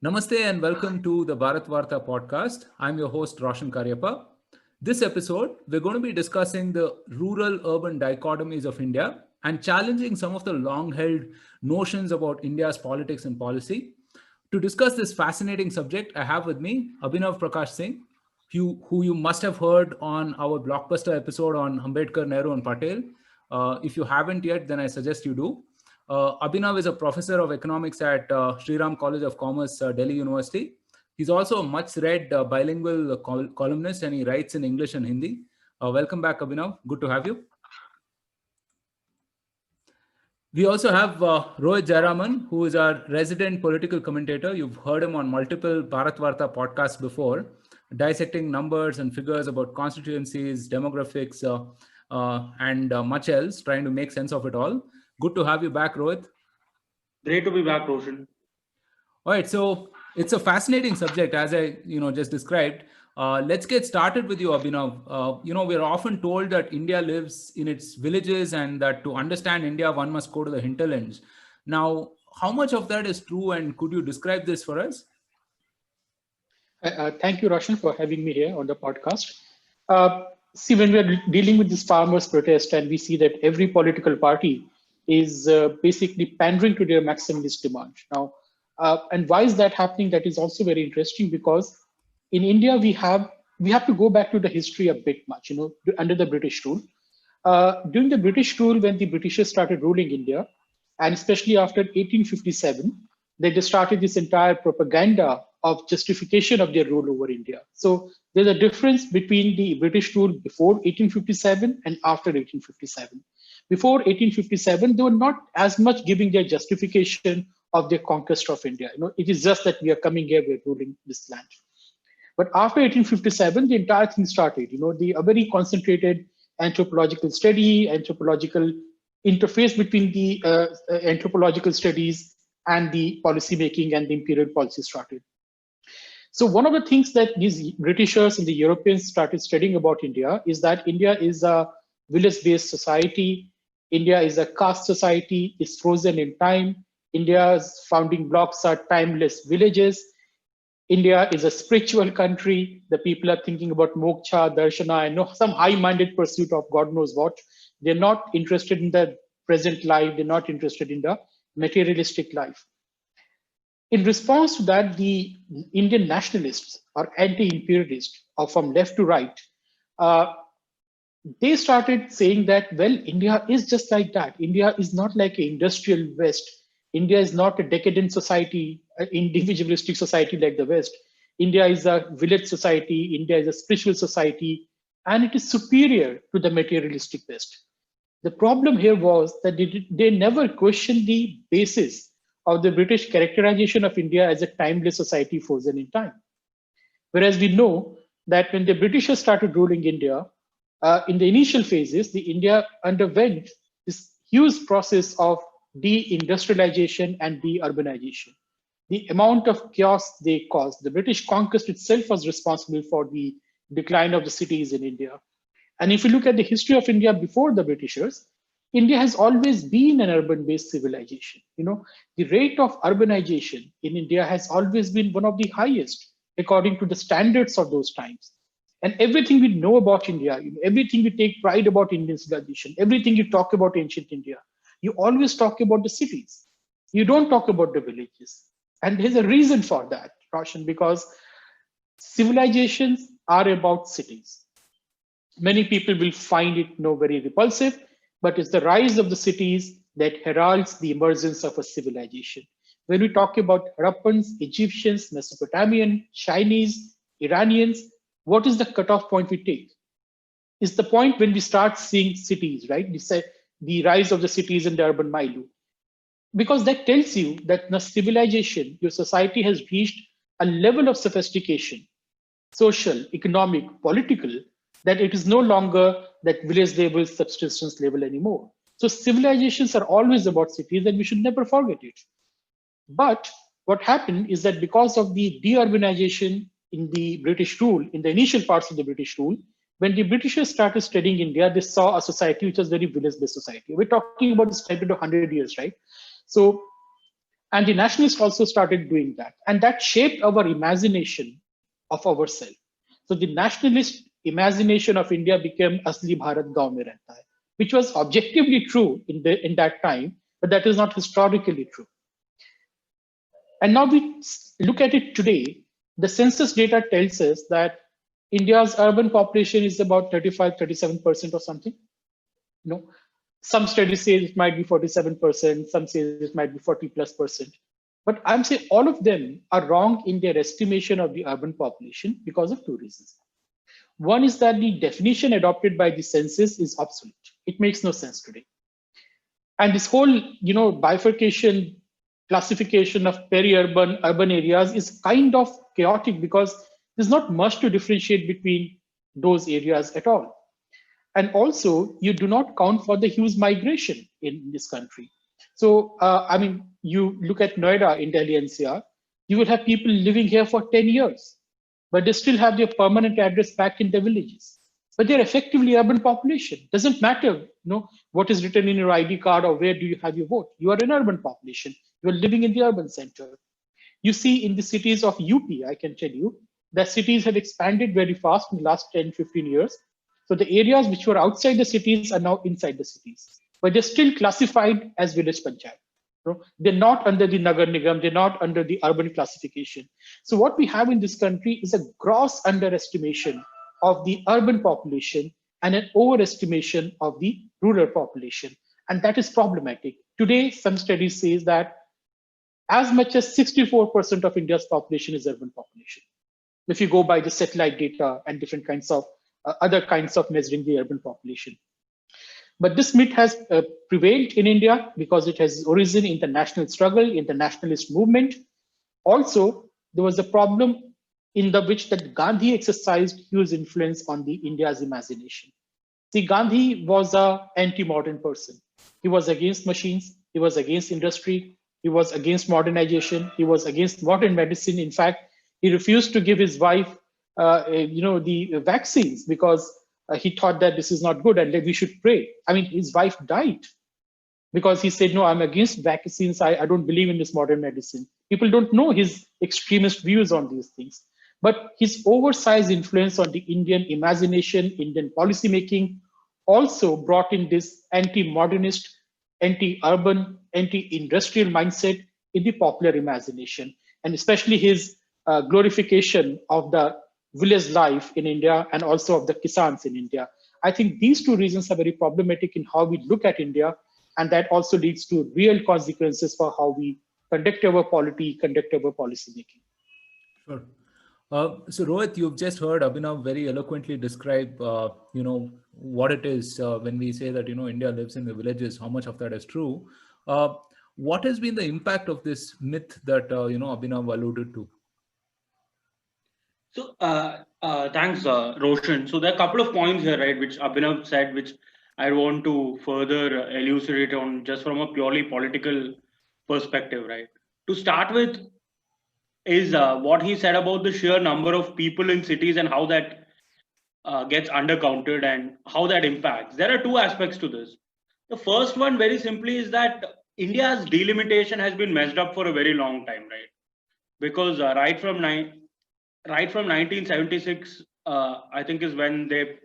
Namaste and welcome to the Bharat Varta podcast. I'm your host Roshan Karyappa. This episode, we're going to be discussing the rural-urban dichotomies of India and challenging some of the long-held notions about India's politics and policy. To discuss this fascinating subject, I have with me Abhinav Prakash Singh, who you must have heard on our blockbuster episode on Ambedkar, Nehru, and Patel. If you haven't yet, then I suggest you do. Abhinav is a professor of economics at Sri Ram College of Commerce, Delhi University. He's also a much-read bilingual columnist, and he writes in English and Hindi. Welcome back, Abhinav. Good to have you. We also have Rohit Jayaraman, who is our resident political commentator. You've heard him on multiple Bharat Varta podcasts before, dissecting numbers and figures about constituencies, demographics, and much else, trying to make sense of it all. Good to have you back, Rohit. Great to be back, Roshan. All right, so it's a fascinating subject, as I just described. Let's get started with you, Abhinav. We're often told that India lives in its villages and that to understand India, one must go to the hinterlands. Now, how much of that is true, and could you describe this for us? Thank you, Roshan, for having me here on the podcast. See, when we're dealing with this farmers' protest and we see that every political party is basically pandering to their maximalist demand. Now, and why is that happening? That is also very interesting because in India, we have to go back to the history a bit much, under the British rule. During the British rule, when the Britishers started ruling India, and especially after 1857, they just started this entire propaganda of justification of their rule over India. So there's a difference between the British rule before 1857 and after 1857. Before 1857, they were not as much giving their justification of their conquest of India. It is just that we are coming here, we're ruling this land. But after 1857, the entire thing started. A very concentrated anthropological study, anthropological interface between the anthropological studies and the policy making and the imperial policy started. So one of the things that these Britishers and the Europeans started studying about India is that India is a village-based society. India is a caste society, is frozen in time. India's founding blocks are timeless villages. India is a spiritual country. The people are thinking about moksha, darshana, and some high-minded pursuit of God knows what. They're not interested in the present life. They're not interested in the materialistic life. In response to that, the Indian nationalists or anti-imperialists, or from left to right, they started saying that, well, India is just like that. India is not like an industrial West. India is not a decadent society, an individualistic society like the West. India is a village society. India is a spiritual society, and it is superior to the materialistic West. The problem here was that they never questioned the basis of the British characterization of India as a timeless society frozen in time. Whereas we know that when the Britishers started ruling India, in the initial phases, the India underwent this huge process of deindustrialization and deurbanization. The amount of chaos they caused, the British conquest itself was responsible for the decline of the cities in India. And if you look at the history of India before the Britishers, India has always been an urban-based civilization. The rate of urbanization in India has always been one of the highest according to the standards of those times. And everything we know about India, everything we take pride about Indian civilization, everything you talk about ancient India, you always talk about the cities. You don't talk about the villages. And there's a reason for that, Roshan, because civilizations are about cities. Many people will find it very repulsive, but it's the rise of the cities that heralds the emergence of a civilization. When we talk about Harappans, Egyptians, Mesopotamian, Chinese, Iranians, what is the cutoff point we take? It's the point when we start seeing cities, right? The rise of the cities in the urban milieu. Because that tells you that the civilization, your society has reached a level of sophistication, social, economic, political, that it is no longer that village level, subsistence level anymore. So civilizations are always about cities, and we should never forget it. But what happened is that because of the deurbanization in the British rule, in the initial parts of the British rule, when the Britishers started studying India, they saw a society which was very village-based society. We're talking about this period of 100 years, right? So And the nationalists also started doing that. And that shaped our imagination of ourselves. So the nationalist imagination of India became Asli Bharat Gaon Mein Rehta Hai, which was objectively true in that time, but that is not historically true. And now we look at it today, the census data tells us that India's urban population is about 35, 37% or something. You know, some studies say it might be 47%, some say it might be 40+%. But I'm saying all of them are wrong in their estimation of the urban population because of two reasons. One is that the definition adopted by the census is obsolete. It makes no sense today. And this whole, bifurcation, classification of peri-urban, urban areas is kind of chaotic because there's not much to differentiate between those areas at all. And also, you do not count for the huge migration in this country. So, you look at Noida in Delhi NCR, you will have people living here for 10 years, but they still have their permanent address back in the villages. But they're effectively urban population. Doesn't matter, what is written in your ID card or where do you have your vote. You are an urban population. You are living in the urban center. You see in the cities of UP, I can tell you, that cities have expanded very fast in the last 10, 15 years. So the areas which were outside the cities are now inside the cities, but they're still classified as village panchayat. They're not under the Nagar Nigam, they're not under the urban classification. So what we have in this country is a gross underestimation of the urban population and an overestimation of the rural population. And that is problematic. Today, some studies say that as much as 64% of India's population is urban population. If you go by the satellite data and different kinds of other kinds of measuring the urban population. But this myth has prevailed in India because it has origin in the national struggle, in the nationalist movement. Also, there was a problem in which that Gandhi exercised huge influence on the India's imagination. See, Gandhi was an anti-modern person. He was against machines. He was against industry. He was against modernization. He was against modern medicine. In fact, he refused to give his wife the vaccines because he thought that this is not good and that we should pray. I mean, his wife died because he said, no, I'm against vaccines. I don't believe in this modern medicine. People don't know his extremist views on these things. But his oversized influence on the Indian imagination, Indian policymaking also brought in this anti-modernist, anti-urban, anti-industrial mindset in the popular imagination. And especially his glorification of the village life in India and also of the Kisans in India. I think these two reasons are very problematic in how we look at India, and that also leads to real consequences for how we conduct our polity, conduct our policy making. Sure. So Rohit, you've just heard Abhinav very eloquently describe, what it is when we say that, India lives in the villages, how much of that is true. What has been the impact of this myth that, Abhinav alluded to? So, thanks, Roshan. So there are a couple of points here, right, which Abhinav said, which I want to further elucidate on just from a purely political perspective, right? To start with is what he said about the sheer number of people in cities and how that gets undercounted and how that impacts. There are two aspects to this. The first one, very simply, is that India's delimitation has been messed up for a very long time, right? Because right from 1976, I think is when they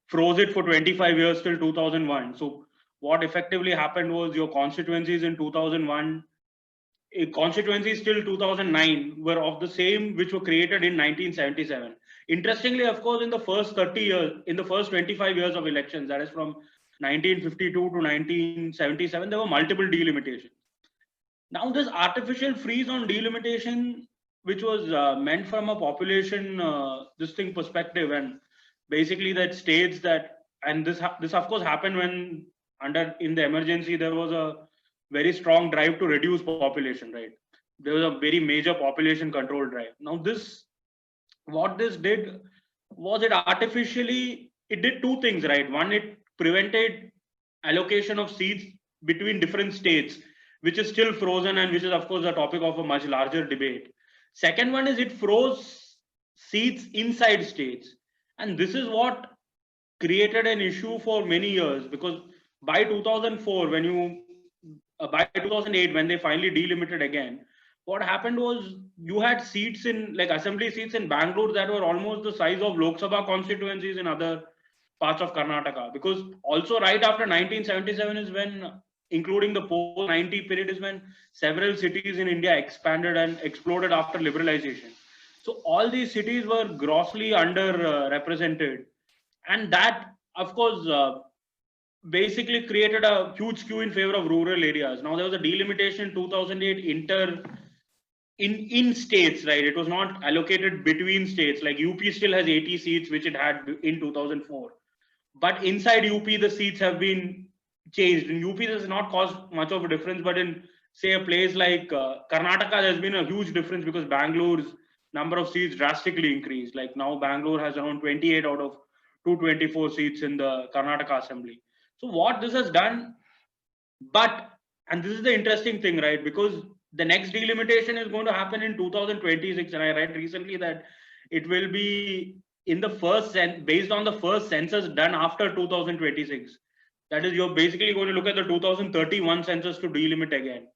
froze it for 25 years till 2001. So what effectively happened was your constituencies in 2001, constituencies till 2009 were of the same which were created in 1977. Interestingly, of course, in the first 30 years, in the first 25 years of elections, that is from 1952 to 1977, there were multiple delimitations. Now this artificial freeze on delimitation, which was meant from a population distinct perspective, and basically that states that, and this of course happened when in the emergency there was a very strong drive to reduce population, right? There was a very major population control drive. Now what this did was it did two things, right? One, it prevented allocation of seats between different states, which is still frozen and which is of course a topic of a much larger debate. Second one is it froze seats inside states. And this is what created an issue for many years, because by 2004, when you by 2008, when they finally delimited again, what happened was you had seats in like assembly seats in Bangalore that were almost the size of Lok Sabha constituencies in other parts of Karnataka. Because also right after 1977 is when, including the post-90 period, is when several cities in India expanded and exploded after liberalization. So all these cities were grossly underrepresented, and that, of course, basically created a huge skew in favor of rural areas. Now there was a delimitation in 2008 in states, right? It was not allocated between states. Like UP still has 80 seats, which it had in 2004. But inside UP, the seats have been changed. In UP, this has not caused much of a difference. But in, say, a place like Karnataka, there's been a huge difference because Bangalore's number of seats drastically increased. Like now, Bangalore has around 28 out of 224 seats in the Karnataka Assembly. So what this has done, and this is the interesting thing, right? Because the next delimitation is going to happen in 2026, and I read recently that it will be in the based on the first census done after 2026. That is, you're basically going to look at the 2031 census to delimit again.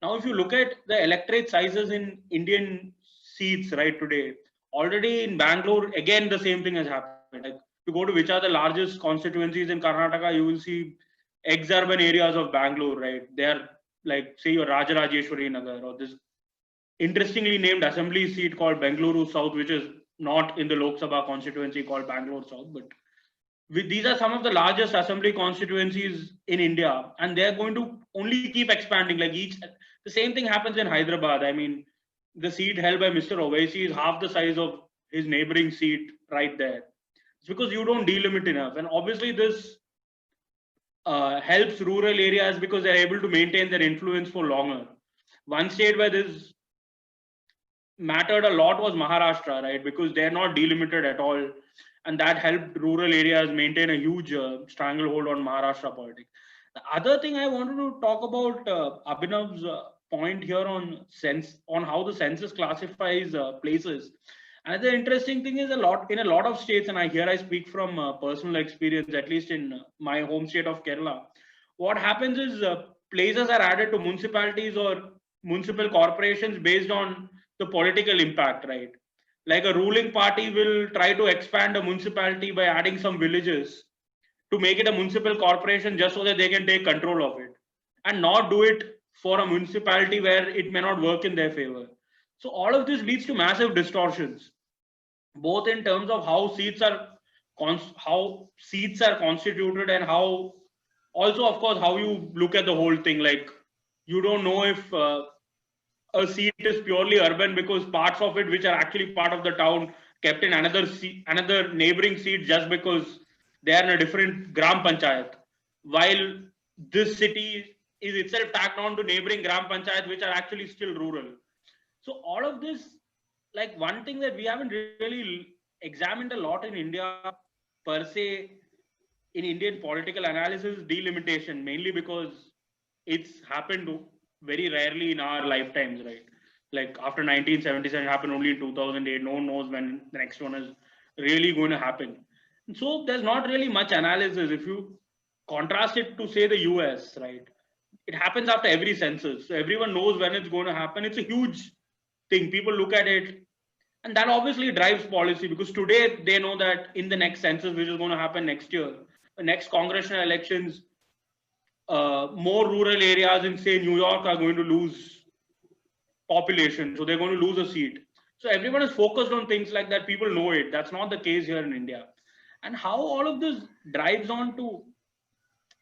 Now, if you look at the electorate sizes in Indian seats right today, already in Bangalore, again, the same thing has happened. Like, you go to which are the largest constituencies in Karnataka, you will see ex-urban areas of Bangalore, right? They are like, say, your Rajarajeshwari Nagar, or this interestingly named assembly seat called Bengaluru South, which is not in the Lok Sabha constituency called Bangalore South, but these are some of the largest assembly constituencies in India, and they're going to only keep expanding. Like the same thing happens in Hyderabad. I mean, the seat held by Mr. Owaisi is half the size of his neighboring seat right there. It's because you don't delimit enough, and obviously this helps rural areas because they're able to maintain their influence for longer. One state where this mattered a lot was Maharashtra, right? Because they're not delimited at all, and that helped rural areas maintain a huge stranglehold on Maharashtra politics. The other thing I wanted to talk about, Abhinav's point here on how the census classifies places. Another interesting thing is in a lot of states, and I speak from personal experience, at least in my home state of Kerala. What happens is places are added to municipalities or municipal corporations based on the political impact, right? Like a ruling party will try to expand a municipality by adding some villages to make it a municipal corporation just so that they can take control of it, and not do it for a municipality where it may not work in their favor. So all of this leads to massive distortions, both in terms of how seats are constituted, and how also, of course, how you look at the whole thing. Like, you don't know if a seat is purely urban because parts of it which are actually part of the town kept in another neighboring seat just because they are in a different gram panchayat, while this city is itself tacked on to neighboring gram panchayat which are actually still rural. So all of this, like, one thing that we haven't really examined a lot in India per se in Indian political analysis is delimitation, mainly because it's happened very rarely in our lifetimes, right? Like after 1977, it happened only in 2008. No one knows when the next one is really going to happen. So there's not really much analysis. If you contrast it to, say, the US, right? It happens after every census. So everyone knows when it's going to happen. It's a huge thing. People look at it, and that obviously drives policy, because today they know that in the next census, which is going to happen next year, the next congressional elections, more rural areas in, say, New York are going to lose population. So they're going to lose a seat. So everyone is focused on things like that. People know it. That's not the case here in India. And how all of this drives on to,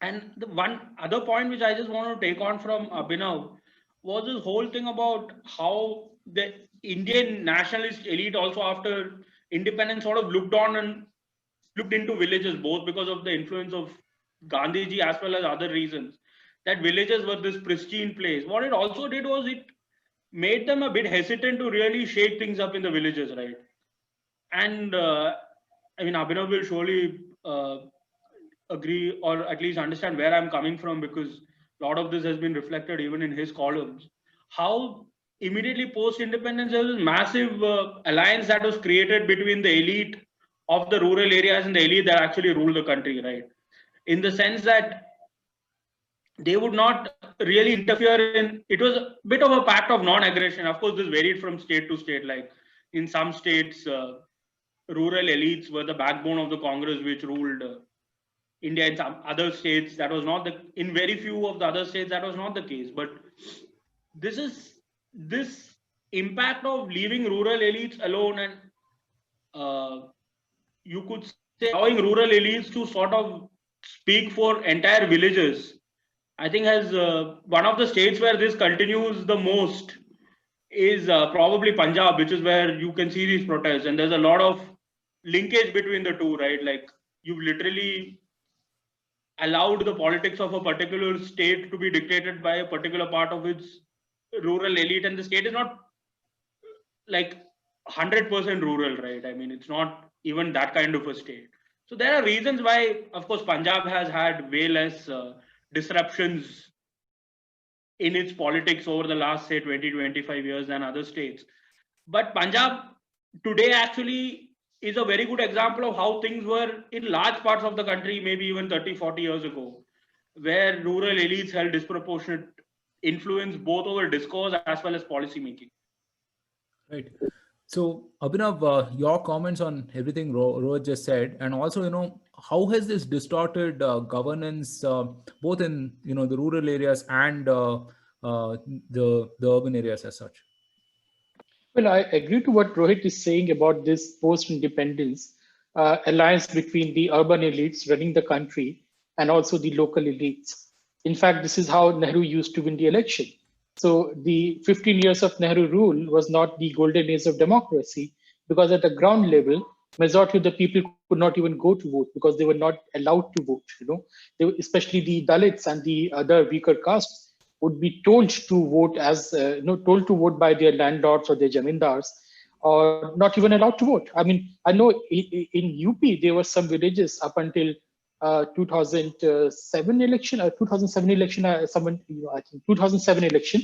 and the one other point which I just want to take on from Abhinav was this whole thing about how the Indian nationalist elite also after independence sort of looked on and looked into villages, both because of the influence of Gandhiji as well as other reasons, that villages were this pristine place. What it also did was it made them a bit hesitant to really shake things up in the villages, right? And I mean, Abhinav will surely agree, or at least understand where I'm coming from, because a lot of this has been reflected even in his columns. How immediately post-independence there was a massive alliance that was created between the elite of the rural areas and the elite that actually ruled the country, right? In the sense that they would not really interfere in. It was a bit of a pact of non-aggression. Of course, this varied from state to state. Like in some states, rural elites were the backbone of the Congress, which ruled India. In some other states, that was not the. In very few of the other states, that was not the case. But this impact of leaving rural elites alone, and you could say allowing rural elites to sort of speak for entire villages, I think has one of the states where this continues the most is probably Punjab, which is where you can see these protests, and there's a lot of linkage between the two, right? Like you've literally allowed the politics of a particular state to be dictated by a particular part of its rural elite, and the state is not like 100% rural, right? I mean, it's not even that kind of a state. So there are reasons why, of course, Punjab has had way less disruptions in its politics over the last, say, 20-25 years than other states. But Punjab today actually is a very good example of how things were in large parts of the country, maybe even 30-40 years ago, where rural elites held disproportionate influence both over discourse as well as policy making. Right. So, Abhinav, your comments on everything Rohit just said, and also, how has this distorted governance both in the rural areas and the urban areas as such? Well, I agree to what Rohit is saying about this post-independence alliance between the urban elites running the country and also the local elites. In fact, this is how Nehru used to win the election. So the 15 years of Nehru rule was not the golden age of democracy, because at the ground level, majority of the people could not even go to vote because they were not allowed to vote. Especially the Dalits and the other weaker castes would be told to vote as told to vote by their landlords or their jamindars, or not even allowed to vote. I mean, I know in UP there were some villages up until 2007 election, 2007 election, I think 2007 election.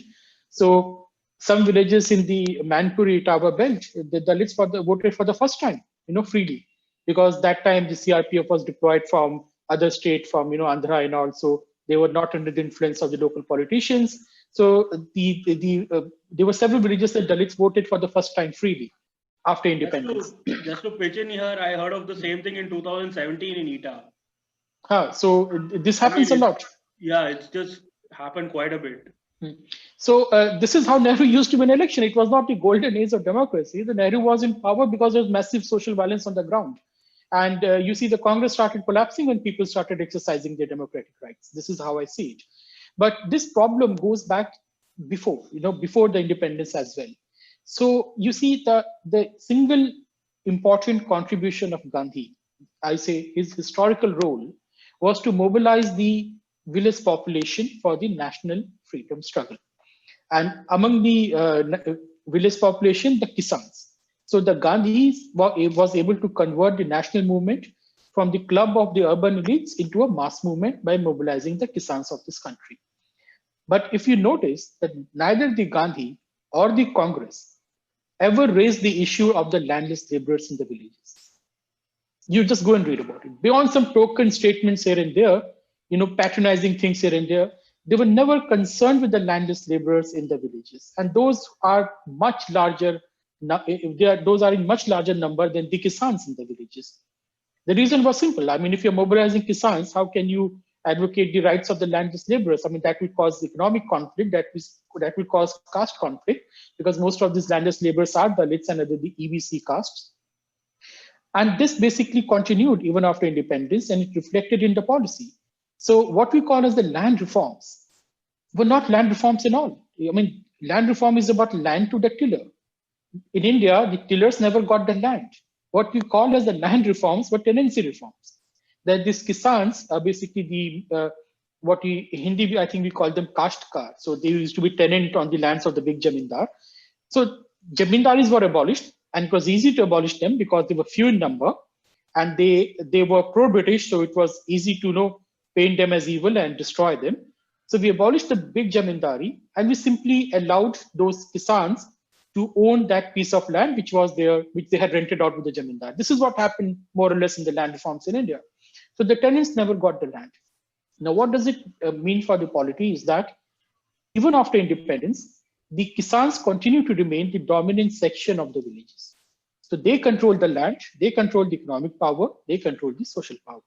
So some villages in the Manpuri Tower belt, the Dalits voted for the first time, freely, because that time the CRPF was deployed from other state, from Andhra, and also they were not under the influence of the local politicians. So there were several villages that Dalits voted for the first time freely after independence. Just to pitch in here, I heard of the same thing in 2017 in Etah. So this happens a lot. Yeah, it's just happened quite a bit. So this is how Nehru used to win election. It was not the golden age of democracy. The Nehru was in power because there was massive social violence on the ground. And you see the Congress started collapsing when people started exercising their democratic rights. This is how I see it. But this problem goes back before the independence as well. So you see the single important contribution of Gandhi, I say his historical role, was to mobilize the village population for the national freedom struggle. And among the village population, the Kisans. So the Gandhis was able to convert the national movement from the club of the urban elites into a mass movement by mobilizing the Kisans of this country. But if you notice that neither the Gandhi or the Congress ever raised the issue of the landless laborers in the villages. You just go and read about it. Beyond some token statements here and there, patronizing things here and there, they were never concerned with the landless laborers in the villages. And those are much larger. Those are in much larger number than the Kisans in the villages. The reason was simple. I mean, if you're mobilizing Kisans, how can you advocate the rights of the landless laborers? I mean, that will cause economic conflict, that will cause caste conflict, because most of these landless laborers are Dalits and other the EBC castes. And this basically continued even after independence, and it reflected in the policy. So what we call as the land reforms were not land reforms at all. I mean, land reform is about land to the tiller. In India, the tillers never got the land. What we call as the land reforms were tenancy reforms. That these Kisans are basically what in Hindi, I think we call them Kashtkar. So they used to be tenant on the lands of the big Jamindar. So Jamindaris were abolished, and it was easy to abolish them because they were few in number, and they were pro-British, so it was easy to paint them as evil and destroy them. So we abolished the big Jamindari, and we simply allowed those Kisans to own that piece of land which they had rented out with the Jamindar. This is what happened more or less in the land reforms in India. So the tenants never got the land. Now, what does it mean for the polity is that even after independence, the Kisans continue to remain the dominant section of the villages. So they control the land, they control the economic power, they control the social power.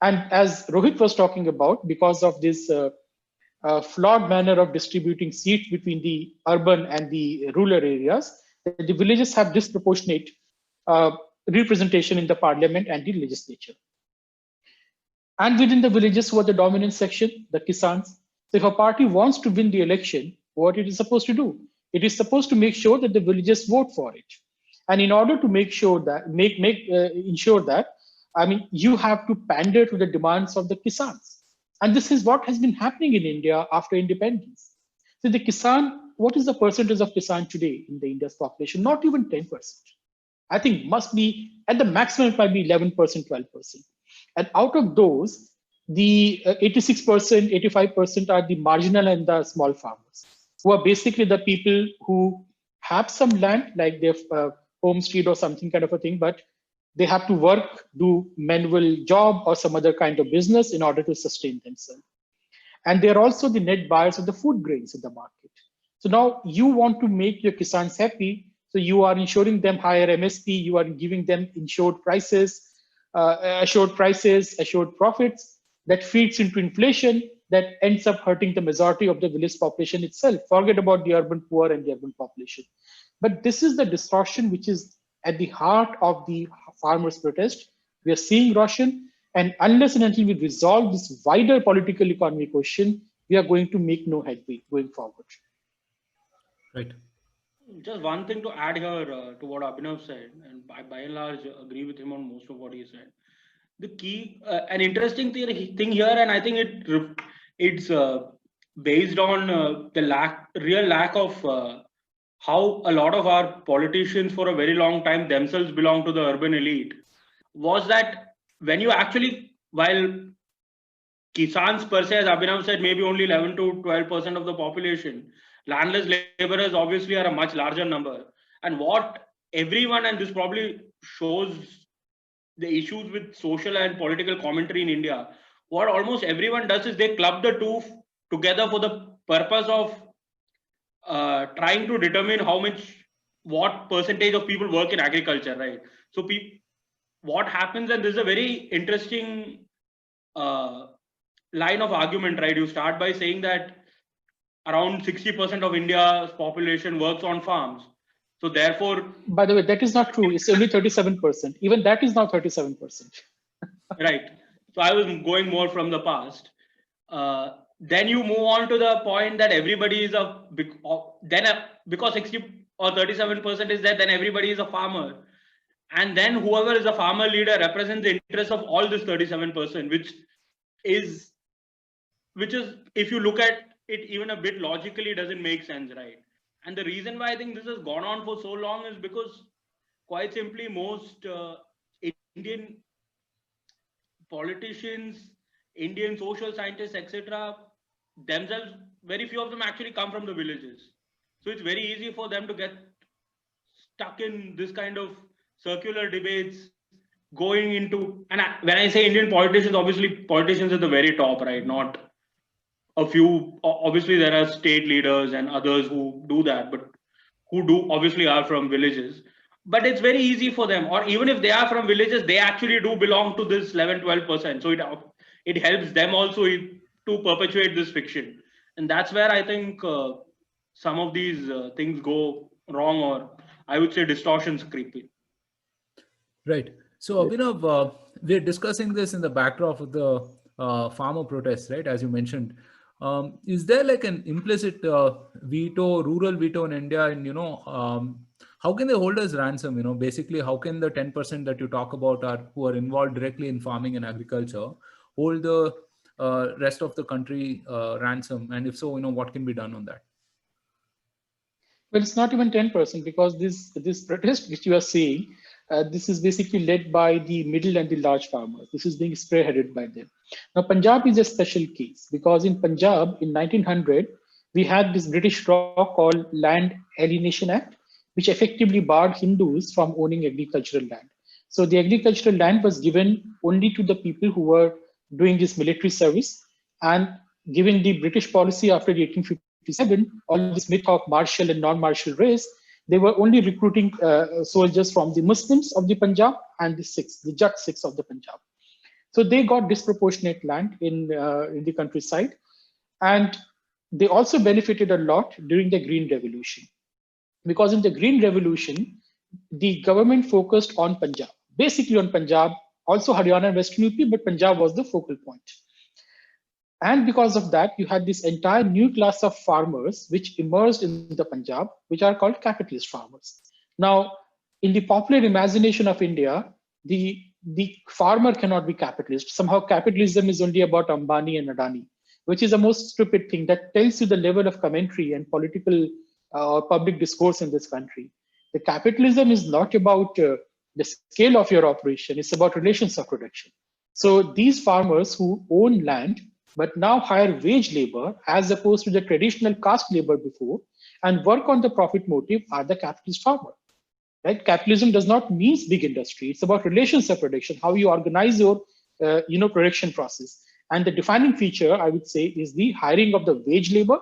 And as Rohit was talking about, because of this flawed manner of distributing seats between the urban and the rural areas, the villages have disproportionate representation in the parliament and the legislature. And within the villages, who are the dominant section, the Kisans. So if a party wants to win the election, what it is supposed to do? It is supposed to make sure that the villagers vote for it. And in order to make sure that, ensure that, I mean, you have to pander to the demands of the Kisans. And this is what has been happening in India after independence. So the Kisan, what is the percentage of Kisan today in the India's population? Not even 10%. I think must be, at the maximum, it might be 11%, 12%. And out of those, the 86%, 85% are the marginal and the small farmers, who are basically the people who have some land, like their homestead or something kind of a thing, but they have to work, do manual job or some other kind of business in order to sustain themselves. And they're also the net buyers of the food grains in the market. So now you want to make your Kisans happy. So you are ensuring them higher MSP, you are giving them assured prices, assured profits that feeds into inflation that ends up hurting the majority of the village population itself. Forget about the urban poor and the urban population. But this is the distortion which is at the heart of the farmers' protest. We are seeing Roshan, and unless and until we resolve this wider political economy question, we are going to make no headway going forward. Right. Just one thing to add here to what Abhinav said, and by and large agree with him on most of what he said. The key, an interesting thing here, and I think it's based on the real lack of how a lot of our politicians for a very long time themselves belong to the urban elite, was that when you actually, while Kisans per se, as Abhinav said, maybe only 11 to 12% of the population, landless laborers obviously are a much larger number. And what everyone, and this probably shows the issues with social and political commentary in India, what almost everyone does is they club the two together for the purpose of trying to determine what percentage of people work in agriculture, right? So what happens, and this is a very interesting line of argument, right? You start by saying that around 60% of India's population works on farms. So therefore... By the way, that is not true. It's only 37%. Even that is now 37%. Right. So I was going more from the past. Then you move on to the point that everybody is because 60 or 37% is there, then everybody is a farmer. And then whoever is a farmer leader represents the interests of all this 37%, which is, if you look at it even a bit logically, doesn't make sense, right? And the reason why I think this has gone on for so long is because, quite simply, most Indian politicians, Indian social scientists, etc., themselves, very few of them actually come from the villages. So it's very easy for them to get stuck in this kind of circular debates, going into, and when I say Indian politicians, obviously politicians at the very top, right? Not a few. Obviously there are state leaders and others who do that, but who do obviously are from villages. But it's very easy for them, or even if they are from villages, they actually do belong to this 11-12%. So it helps them also to perpetuate this fiction. And that's where I think some of these things go wrong, or I would say distortions creep in. Right. So Abhinav, we're discussing this in the backdrop of the farmer protests, right? As you mentioned. Is there like an implicit rural veto in India? And, how can they hold us ransom? Basically, how can the 10% that you talk about who are involved directly in farming and agriculture hold the rest of the country ransom? And if so, what can be done on that? Well, it's not even 10%, because this protest which you are seeing, this is basically led by the middle and the large farmers. This is being spearheaded by them. Now, Punjab is a special case, because in Punjab in 1900, we had this British law called Land Alienation Act, which effectively barred Hindus from owning agricultural land. So the agricultural land was given only to the people who were doing this military service. And given the British policy after 1857, all this myth of martial and non-martial race, they were only recruiting soldiers from the Muslims of the Punjab and the Sikhs, the Jat Sikhs of the Punjab. So they got disproportionate land in the countryside. And they also benefited a lot during the Green Revolution. Because in the Green Revolution, the government focused on Punjab, basically on Punjab, also Haryana and Western UP, but Punjab was the focal point. And because of that, you had this entire new class of farmers which emerged in the Punjab, which are called capitalist farmers. Now, in the popular imagination of India, the farmer cannot be capitalist. Somehow capitalism is only about Ambani and Adani, which is the most stupid thing that tells you the level of commentary and political public discourse in this country. The capitalism is not about the scale of your operation, it's about relations of production. So these farmers who own land, but now hire wage labor as opposed to the traditional caste labor before and work on the profit motive are the capitalist farmer. Right? Capitalism does not mean big industry. It's about relations of production, how you organize your production process. And the defining feature, I would say, is the hiring of the wage labor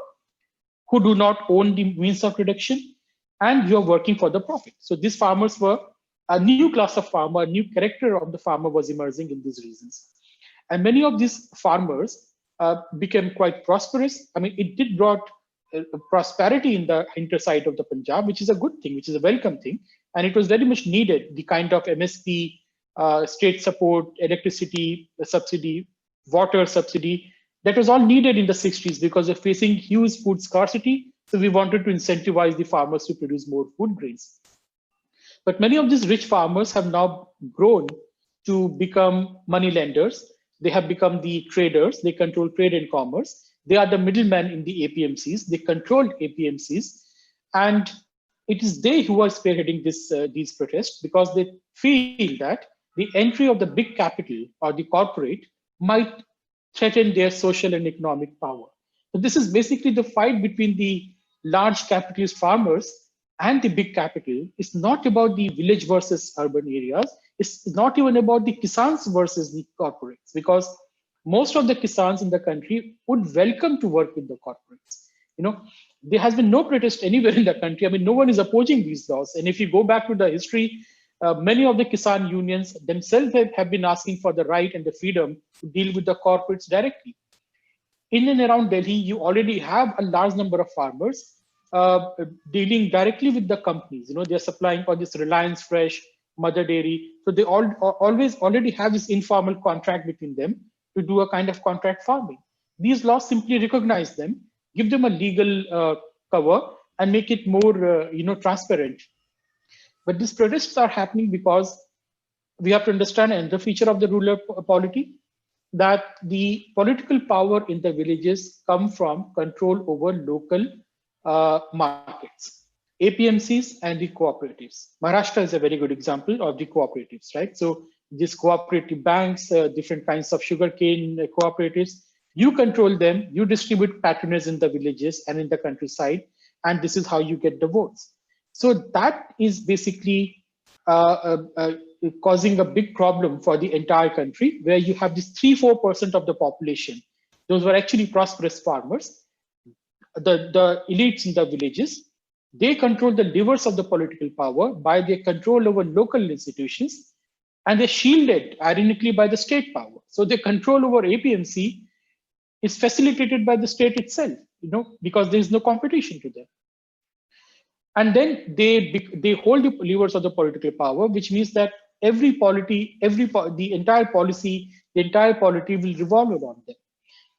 who do not own the means of production, and you're working for the profit. So these farmers were a new class of farmer, a new character of the farmer was emerging in these regions. And many of these farmers became quite prosperous. I mean, it did brought prosperity in the interside of the Punjab, which is a good thing, which is a welcome thing. And it was very much needed, the kind of MSP, state support, electricity subsidy, water subsidy, that was all needed in the 60s because of facing huge food scarcity. So we wanted to incentivize the farmers to produce more food grains. But many of these rich farmers have now grown to become money lenders. They have become the traders. They control trade and commerce. They are the middlemen in the APMCs. They control APMCs. And it is they who are spearheading these protests because they feel that the entry of the big capital or the corporate might threaten their social and economic power. So this is basically the fight between the large capitalist farmers and the big capital. It's not about the village versus urban areas. It's not even about the Kisans versus the corporates, because most of the Kisans in the country would welcome to work with the corporates. There has been no protest anywhere in the country. I mean, no one is opposing these laws. And if you go back to the history, many of the Kisan unions themselves have been asking for the right and the freedom to deal with the corporates directly. In and around Delhi, you already have a large number of farmers dealing directly with the companies. They're supplying all this Reliance Fresh, Mother Dairy. So they always already have this informal contract between them to do a kind of contract farming. These laws simply recognize them, give them a legal cover, and make it more transparent. But these protests are happening because we have to understand another feature of the rural polity, that the political power in the villages come from control over local markets, APMCs and the cooperatives. Maharashtra is a very good example of the cooperatives, right? So these cooperative banks, different kinds of sugarcane cooperatives, you control them, you distribute patronage in the villages and in the countryside, and this is how you get the votes. So that is basically causing a big problem for the entire country, where you have this 3-4% of the population. Those were actually prosperous farmers. The elites in the villages, they control the levers of the political power by their control over local institutions, and they're shielded, ironically, by the state power. So their control over APMC is facilitated by the state itself, because there is no competition to them. And then they hold the levers of the political power, which means that the entire policy, the entire polity will revolve around them.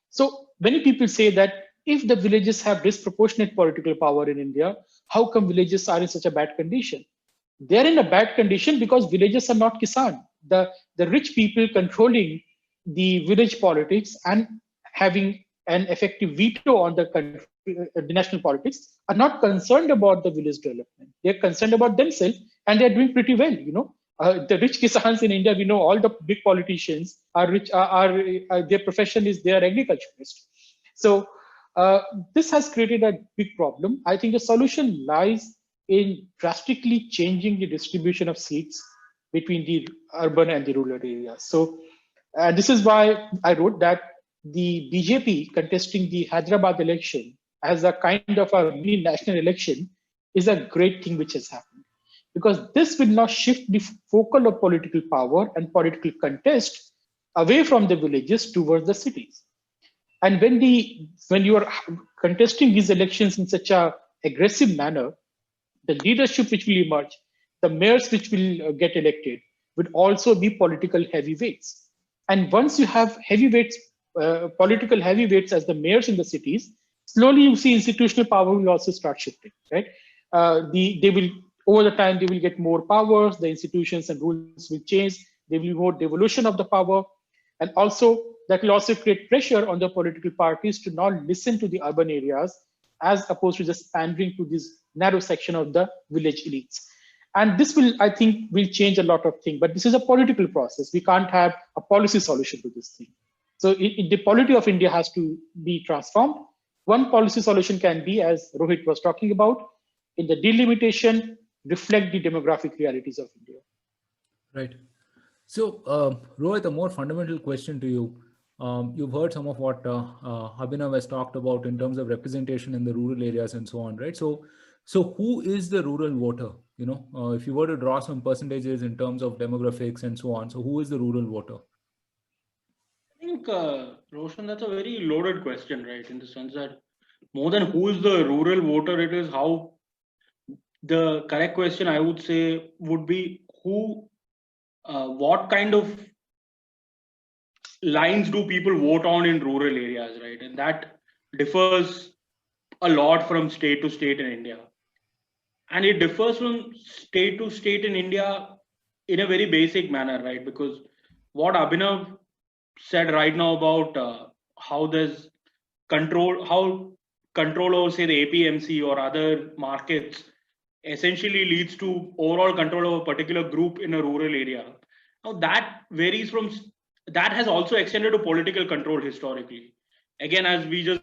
So many people say that if the villages have disproportionate political power in India, how come villages are in such a bad condition? They're in a bad condition because villages are not Kisan. The rich people controlling the village politics and having an effective veto on the country, the national politics, are not concerned about the village development. They're concerned about themselves, and they're doing pretty well. The rich Kisans in India, we know all the big politicians are rich. Their profession is they are agriculturists. So this has created a big problem. I think the solution lies in drastically changing the distribution of seats between the urban and the rural areas. So This is why I wrote that the BJP contesting the Hyderabad election as a kind of a mini national election is a great thing which has happened, because this will now shift the focal of political power and political contest away from the villages towards the cities. And when you are contesting these elections in such a aggressive manner, the leadership which will emerge, the mayors which will get elected, would also be political heavyweights. And once you have heavyweights, political heavyweights as the mayors in the cities, slowly you see institutional power will also start shifting, right? They will, over the time, they will get more powers, the institutions and rules will change, there will be more devolution of the power. And also, that will also create pressure on the political parties to not listen to the urban areas as opposed to just pandering to this narrow section of the village elites. And this will, I think, will change a lot of things. But this is a political process. We can't have a policy solution to this thing. So the polity of India has to be transformed. One policy solution can be, as Rohit was talking about, in the delimitation, reflect the demographic realities of India. Right. So, Rohit, a more fundamental question to you. You've heard some of what Abhinav has talked about in terms of representation in the rural areas and so on, right? So who is the rural voter? You know, if you were to draw some percentages in terms of demographics and so on, so who is the rural voter? I think, Roshan, that's a very loaded question, right? In the sense that more than who is the rural voter, it is how. The correct question, I would say, would be what kind of lines do people vote on in rural areas, right? And that differs a lot from state to state in India. And it differs from state to state in India in a very basic manner, right? Because what Abhinav said right now about how there's how control over, say, the APMC or other markets essentially leads to overall control of a particular group in a rural area. Now that varies from, that has also extended to political control historically. Again, as we just,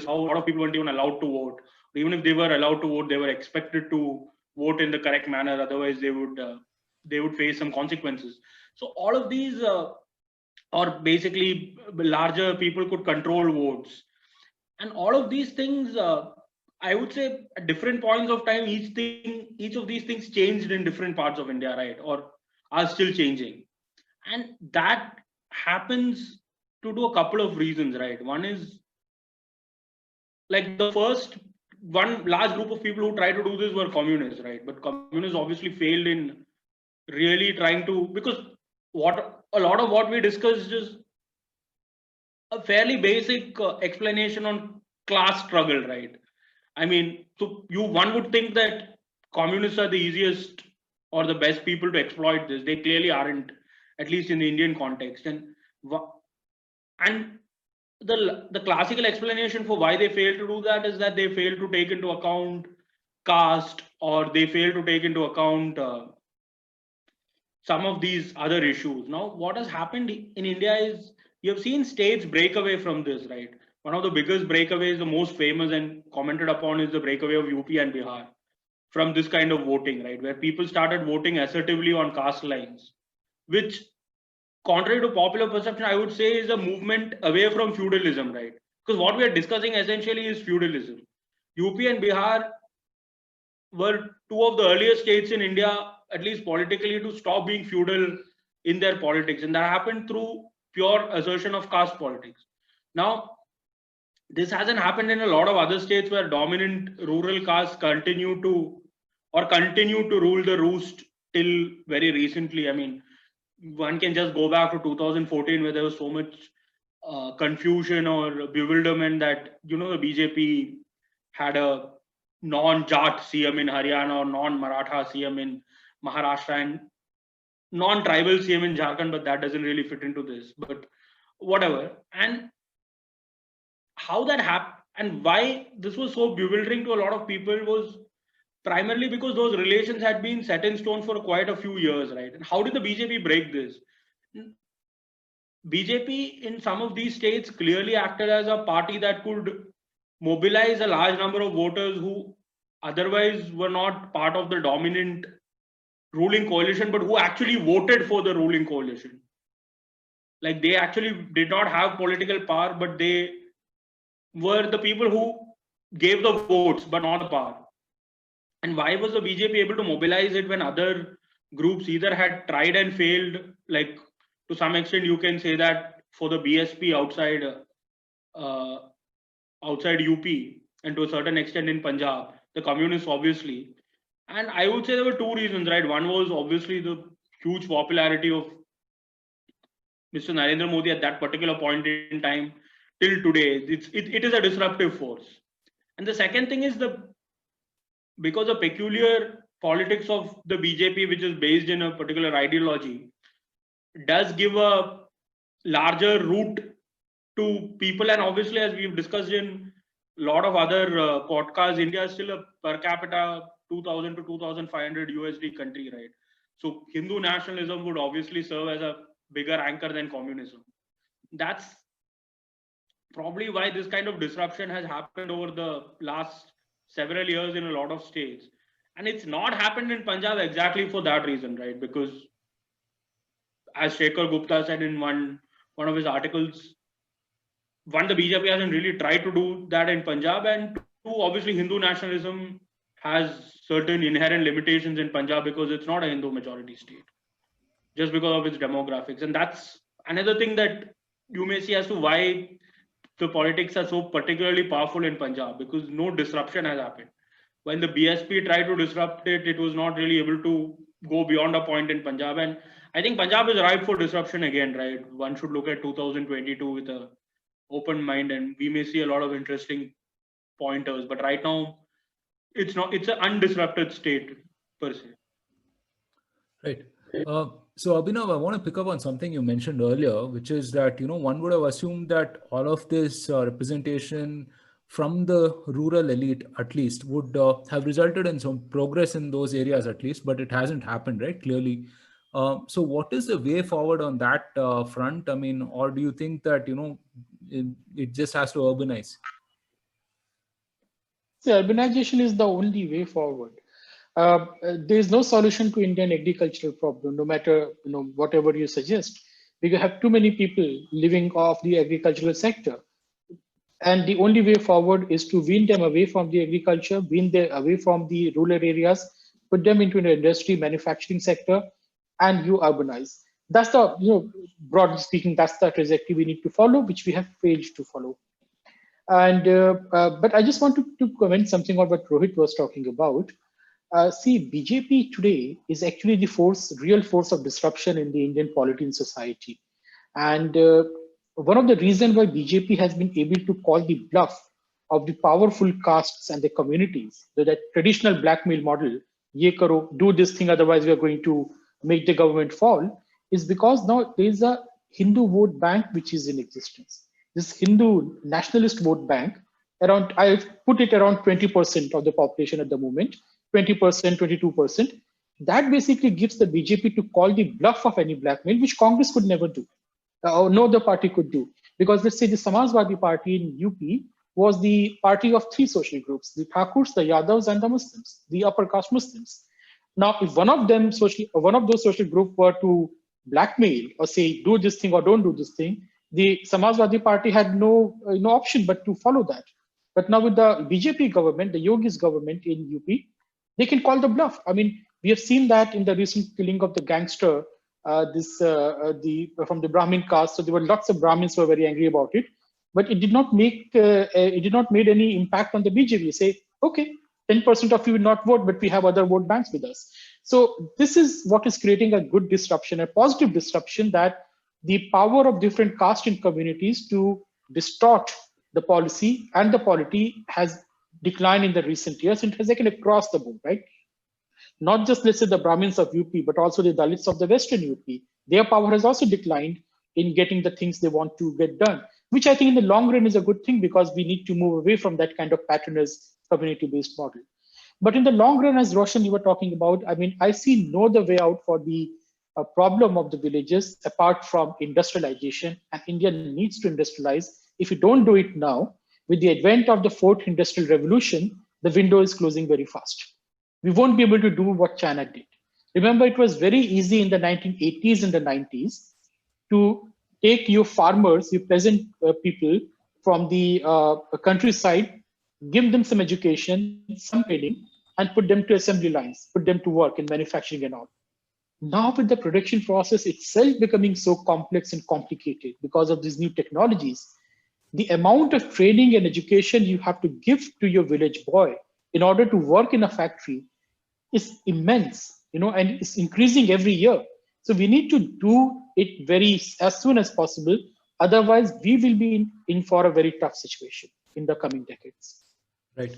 how a lot of people weren't even allowed to vote. Even if they were allowed to vote, they were expected to vote in the correct manner. Otherwise, they would face some consequences. So all of these, or basically larger people could control votes, and all of these things. I would say at different points of time, each of these things changed in different parts of India, right? Or are still changing. And that happens to do a couple of reasons, right? One is, like, the first one large group of people who tried to do this were communists, right? But communists obviously failed in really trying to, because a lot of what we discussed is a fairly basic explanation on class struggle, right? I mean, so one would think that communists are the easiest or the best people to exploit this. They clearly aren't, at least in the Indian context. And the classical explanation for why they fail to do that is that they fail to take into account caste, or they fail to take into account some of these other issues. Now, what has happened in India is you have seen states break away from this, right? One of the biggest breakaways, the most famous and commented upon, is the breakaway of UP and Bihar from this kind of voting, right? Where people started voting assertively on caste lines, which, contrary to popular perception, I would say is a movement away from feudalism, right? Because what we are discussing essentially is feudalism. UP and Bihar were two of the earliest states in India, at least politically, to stop being feudal in their politics. And that happened through pure assertion of caste politics. Now, this hasn't happened in a lot of other states where dominant rural castes continue to rule the roost till very recently. I mean, one can just go back to 2014, where there was so much confusion or bewilderment that, the BJP had a non-Jat CM in Haryana or non-Maratha CM in Maharashtra and non-tribal CM in Jharkhand, but that doesn't really fit into this. But whatever. And how that happened and why this was so bewildering to a lot of people was primarily because those relations had been set in stone for quite a few years, right? And how did the BJP break this? BJP in some of these states clearly acted as a party that could mobilize a large number of voters who otherwise were not part of the dominant ruling coalition, but who actually voted for the ruling coalition. Like they actually did not have political power, but they were the people who gave the votes, but not the power. And why was the BJP able to mobilize it when other groups either had tried and failed? Like to some extent, you can say that for the BSP outside UP, and to a certain extent in Punjab, the communists obviously. And I would say there were two reasons, right? One was obviously the huge popularity of Mr. Narendra Modi at that particular point in time till today. It is a disruptive force. And the second thing is because the peculiar politics of the BJP, which is based in a particular ideology, does give a larger route to people. And obviously, as we've discussed in a lot of other podcasts, India is still a per capita 2,000 to 2,500 USD country, right? So Hindu nationalism would obviously serve as a bigger anchor than communism. That's probably why this kind of disruption has happened over the last several years in a lot of states. And it's not happened in Punjab exactly for that reason, right? Because as Shekhar Gupta said in one of his articles, one, the BJP hasn't really tried to do that in Punjab, and two, obviously Hindu nationalism has certain inherent limitations in Punjab because it's not a Hindu majority state, just because of its demographics. And that's another thing that you may see as to why the politics are so particularly powerful in Punjab, because no disruption has happened. When the BSP tried to disrupt it, it was not really able to go beyond a point in Punjab. And I think Punjab is ripe for disruption again, right? One should look at 2022 with an open mind, and we may see a lot of interesting pointers. But right now, it's an undisrupted state per se. Right. So Abhinav, I want to pick up on something you mentioned earlier, which is that, one would have assumed that all of this representation from the rural elite, at least, would have resulted in some progress in those areas, at least, but it hasn't happened, right? Clearly. So what is the way forward on that front? I mean, or do you think that, it just has to urbanize? So urbanization is the only way forward. There is no solution to Indian agricultural problem, no matter whatever you suggest. We have too many people living off the agricultural sector, and the only way forward is to wean them away from the agriculture, wean them away from the rural areas, put them into an industry, manufacturing sector, and you urbanize. That's the broadly speaking, that's the trajectory we need to follow, which we have failed to follow. And but I just want to comment something on what Rohit was talking about. See, BJP today is actually the real force of disruption in the Indian polity and society. And one of the reasons why BJP has been able to call the bluff of the powerful castes and the communities, that traditional blackmail model, ye karo, do this thing, otherwise we are going to make the government fall, is because now there is a Hindu vote bank which is in existence. This Hindu nationalist vote bank, I put it around 20% of the population at the moment, 20%, 22%. That basically gives the BJP to call the bluff of any blackmail, which Congress could never do, or no other party could do. Because let's say the Samajwadi Party in UP was the party of three social groups: the Thakurs, the Yadavs, and the Muslims, the upper caste Muslims. Now, if one of those social groups were to blackmail or say, do this thing or don't do this thing, the Samajwadi Party had no option but to follow that. But now with the BJP government, the Yogi's government in UP, they can call the bluff. I mean, we have seen that in the recent killing of the gangster, from the Brahmin caste. So there were lots of Brahmins who were very angry about it, but it did not make any impact on the BJP. Say, okay, 10% of you will not vote, but we have other vote banks with us. So this is what is creating a good disruption, a positive disruption, that the power of different caste and communities to distort the policy and the polity has declined in the recent years, and it has taken across the board, right? Not just, let's say, the Brahmins of UP, but also the Dalits of the Western UP. Their power has also declined in getting the things they want to get done, which I think in the long run is a good thing, because we need to move away from that kind of patronage community-based model. But in the long run, as Roshan, you were talking about, I mean, I see no other way out for the problem of the villages apart from industrialization, and India needs to industrialize. If you don't do it now, with the advent of the fourth industrial revolution, the window is closing very fast. We won't be able to do what China did. Remember, it was very easy in the 1980s and the 90s to take your farmers, your peasant people from the countryside, give them some education, some training, and put them to assembly lines, put them to work in manufacturing and all. Now, with the production process itself becoming so complex and complicated because of these new technologies, the amount of training and education you have to give to your village boy in order to work in a factory is immense, and it's increasing every year. So we need to do it as soon as possible. Otherwise, we will be in for a very tough situation in the coming decades. Right.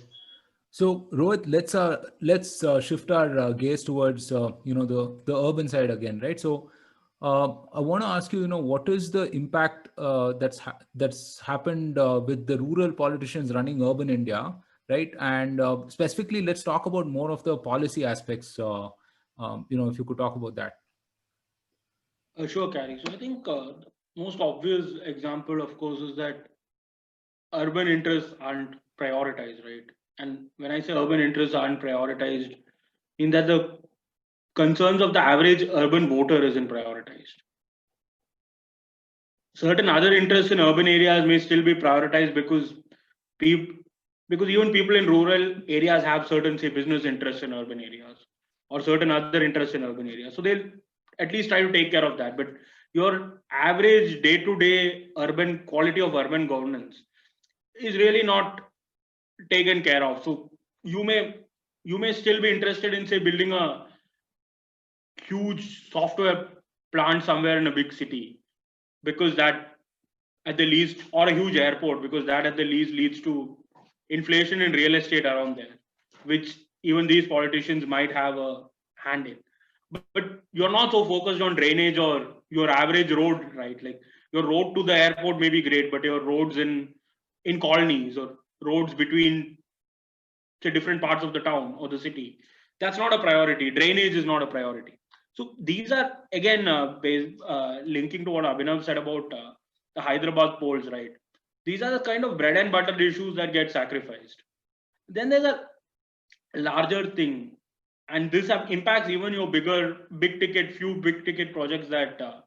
So Rohit, let's shift our gaze towards the urban side again, right? So I want to ask you, what is the impact that's happened with the rural politicians running urban India, right? And specifically, let's talk about more of the policy aspects. If you could talk about that. Sure, Carrie. So I think the most obvious example, of course, is that urban interests aren't prioritized, right? And when I say urban interests aren't prioritized, in that the concerns of the average urban voter isn't prioritized. Certain other interests in urban areas may still be prioritized because even people in rural areas have certain, say, business interests in urban areas or certain other interests in urban areas. So they'll at least try to take care of that. But your average day-to-day urban quality of urban governance is really not taken care of. So you may still be interested in, say, building a huge software plant somewhere in a big city, because that at the least, or a huge airport, because that at the least leads to inflation in real estate around there, which even these politicians might have a hand in. But you're not so focused on drainage or your average road, right? Like your road to the airport may be great, but your roads in colonies or roads between, say, different parts of the town or the city, that's not a priority. Drainage is not a priority. So these are, again, linking to what Abhinav said about the Hyderabad polls, right? These are the kind of bread and butter issues that get sacrificed. Then there's a larger thing, and this impacts even your big ticket projects that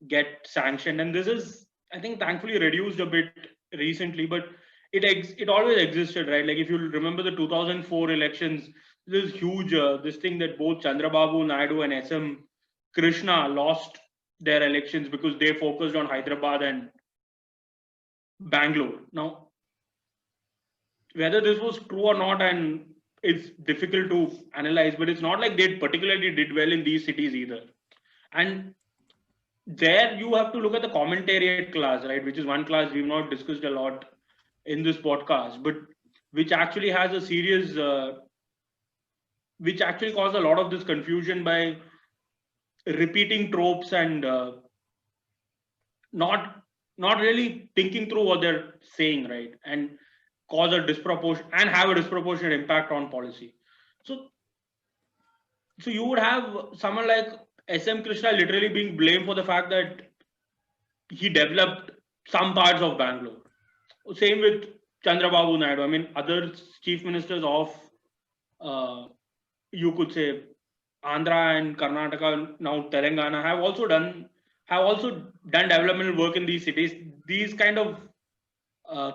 get sanctioned. And this is, I think, thankfully reduced a bit recently, but it always existed, right? Like if you remember the 2004 elections, this huge this thing that both Chandrababu Naidu and SM Krishna lost their elections because they focused on Hyderabad and Bangalore. Now, whether this was true or not, and it's difficult to analyze, but it's not like they particularly did well in these cities either. And there you have to look at the commentariat class, right? Which is one class we've not discussed a lot in this podcast, but which actually has a serious, which actually caused a lot of this confusion by repeating tropes and not really thinking through what they're saying, right? And cause a disproportionate impact on policy. So you would have someone like SM Krishna literally being blamed for the fact that he developed some parts of Bangalore. Same with Chandrababu Naidu. I mean, other chief ministers of, you could say, Andhra and Karnataka, now Telangana, have also done developmental work in these cities. These kind of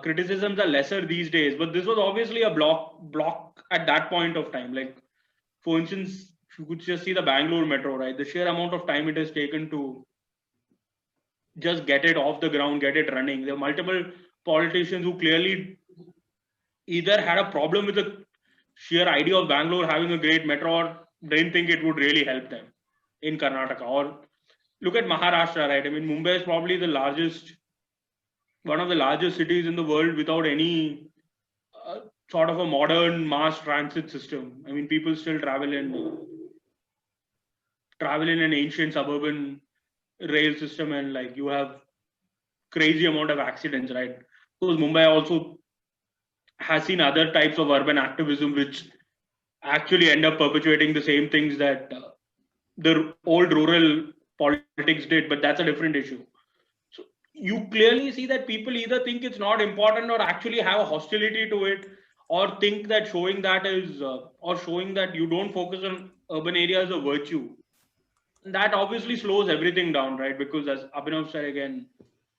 criticisms are lesser these days, but this was obviously a block at that point of time. Like, for instance, you could just see the Bangalore metro, right? The sheer amount of time it has taken to just get it off the ground, get it running. There are multiple politicians who clearly either had a problem with the sheer idea of Bangalore having a great metro, or didn't think it would really help them in Karnataka. Or look at Maharashtra, right? I mean, Mumbai is probably one of the largest cities in the world without any sort of a modern mass transit system. I mean, people still travel in an ancient suburban rail system, and like you have crazy amount of accidents, right? Because Mumbai also has seen other types of urban activism which actually end up perpetuating the same things that the old rural politics did, but that's a different issue. So you clearly see that people either think it's not important or actually have a hostility to it, or think that showing that you don't focus on urban areas is a virtue. And that obviously slows everything down, right? Because as Abhinav said again,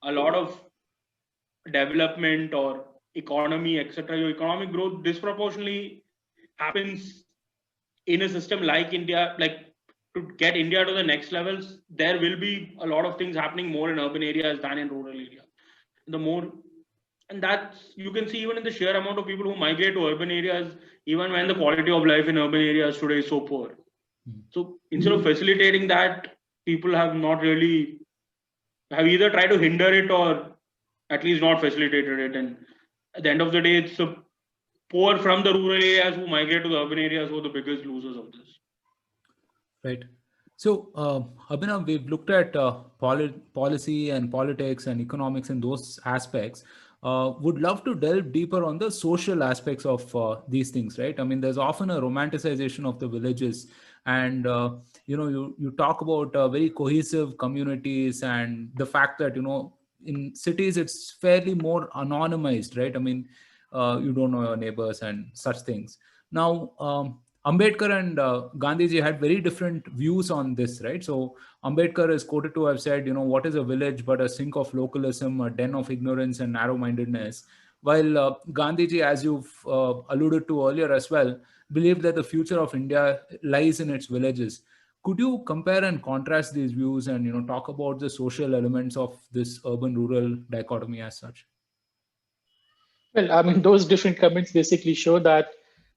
a lot of development or economy, etc., your economic growth disproportionately happens in a system like India. Like, to get India to the next levels, there will be a lot of things happening more in urban areas than in rural area. The more, and that's, you can see even in the sheer amount of people who migrate to urban areas, even when the quality of life in urban areas today is so poor. So instead of facilitating that, people have not really, have either tried to hinder it or at least not facilitated it. And at the end of the day, it's the poor from the rural areas who migrate to the urban areas who are the biggest losers of this. Right. So, Abhinav, we've looked at policy and politics and economics and those aspects. Would love to delve deeper on the social aspects of these things, right? I mean, there's often a romanticization of the villages, and you talk about very cohesive communities and the fact that in cities it's fairly more anonymized, right? I mean, you don't know your neighbors and such things. Now, Ambedkar and Gandhiji had very different views on this, right? So Ambedkar is quoted to have said, what is a village but a sink of localism, a den of ignorance and narrow-mindedness? While Gandhiji, as you've alluded to earlier as well, believed that the future of India lies in its villages. Could you compare and contrast these views and talk about the social elements of this urban-rural dichotomy as such? Well, I mean, those different comments basically show that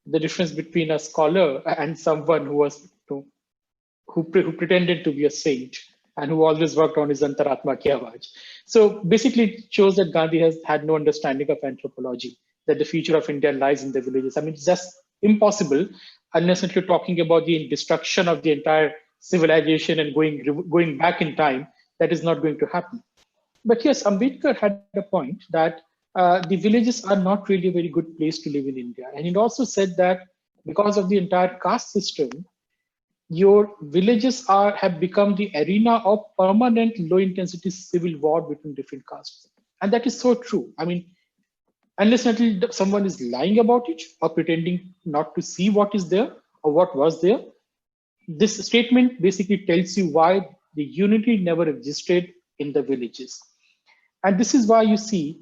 the difference between a scholar and someone who was who pretended to be a saint and who always worked on his Antaratma ki Awaaz. So basically, it shows that Gandhi has had no understanding of anthropology, that the future of India lies in the villages. I mean, it's just impossible unless you're talking about the destruction of the entire civilization and going back in time. That is not going to happen. But yes, Ambedkar had a point that the villages are not really a very good place to live in India. And it also said that because of the entire caste system, your villages have become the arena of permanent low-intensity civil war between different castes. And that is so true. I mean, unless until someone is lying about it or pretending not to see what is there or what was there, this statement basically tells you why the unity never existed in the villages. And this is why you see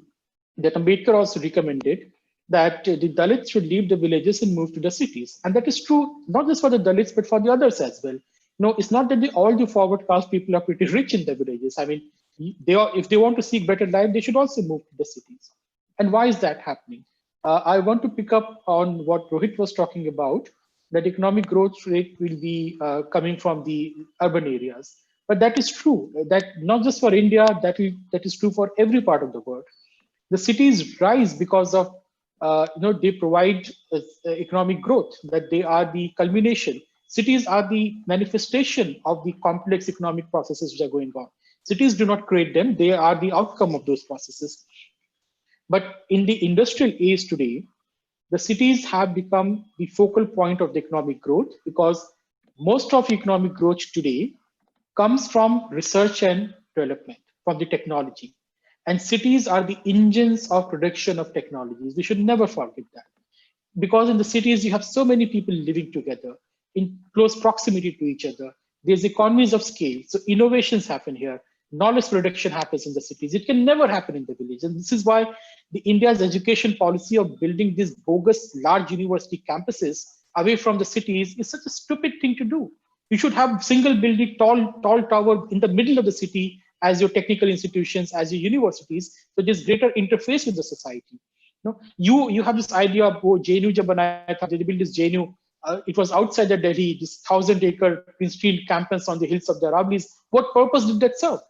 that Ambedkar also recommended that the Dalits should leave the villages and move to the cities. And that is true, not just for the Dalits, but for the others as well. It's not that all the forward caste people are pretty rich in the villages. I mean, if they want to seek better life, they should also move to the cities. And why is that happening? I want to pick up on what Rohit was talking about, that economic growth rate will be coming from the urban areas. But that is true, that not just for India, that is true for every part of the world. The cities rise because of, they provide economic growth, that they are the culmination. Cities are the manifestation of the complex economic processes which are going on. Cities do not create them, they are the outcome of those processes. But in the industrial age today, the cities have become the focal point of the economic growth, because most of economic growth today comes from research and development, from the technology. And cities are the engines of production of technologies. We should never forget that. Because in the cities, you have so many people living together in close proximity to each other. There's economies of scale. So innovations happen here. Knowledge production happens in the cities. It can never happen in the village. And this is why the India's education policy of building these bogus large university campuses away from the cities is such a stupid thing to do. You should have single building, tall tower in the middle of the city as your technical institutions, as your universities, so there's greater interface with the society. You have this idea of JNU jab banaya tha, they built this JNU. It was outside the Delhi, this 1,000-acre greenfield campus on the hills of the Aravallis. What purpose did that serve?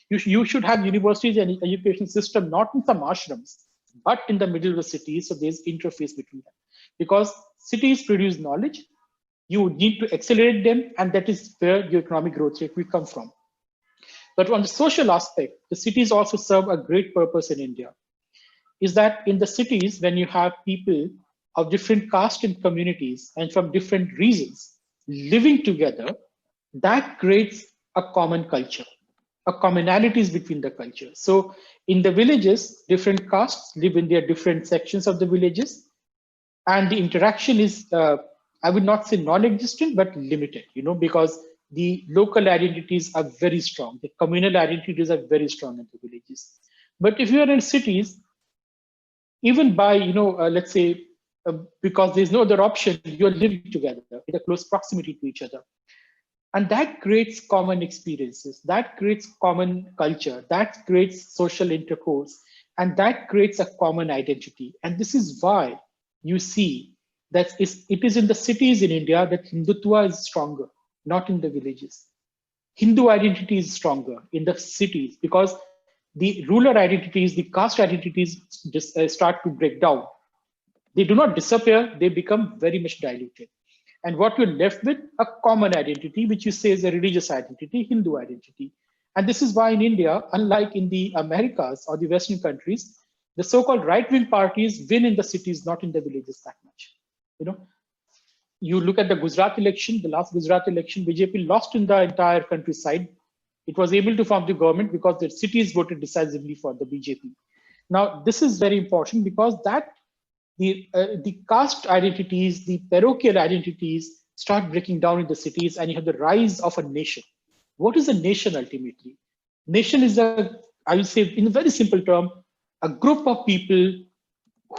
You should have universities and education system not in some ashrams, but in the middle of the city, so there's interface between them. Because cities produce knowledge, you need to accelerate them, and that is where your economic growth rate will come from. But on the social aspect, the cities also serve a great purpose in India. Is that in the cities, when you have people of different caste and communities and from different regions living together, that creates a common culture, a commonalities between the cultures. So in the villages, different castes live in their different sections of the villages, and the interaction is, I would not say non-existent, but limited, because the local identities are very strong. The communal identities are very strong in the villages. But if you are in cities, even by, let's say, because there's no other option, you're living together in a close proximity to each other. And that creates common experiences, that creates common culture, that creates social intercourse, and that creates a common identity. And this is why you see that it is in the cities in India that Hindutva is stronger, not in the villages. Hindu identity is stronger in the cities because the rural identities, the caste identities just start to break down. They do not disappear, they become very much diluted. And what you're left with, a common identity, which you say is a religious identity, Hindu identity. And this is why in India, unlike in the Americas or the Western countries, the so-called right-wing parties win in the cities, not in the villages that much. You look at the Gujarat election, the last Gujarat election, BJP lost in the entire countryside. It was able to form the government because the cities voted decisively for the BJP. Now, this is very important because the caste identities, the parochial identities start breaking down in the cities, and you have the rise of a nation. What is a nation ultimately? Nation is I would say in a very simple term, a group of people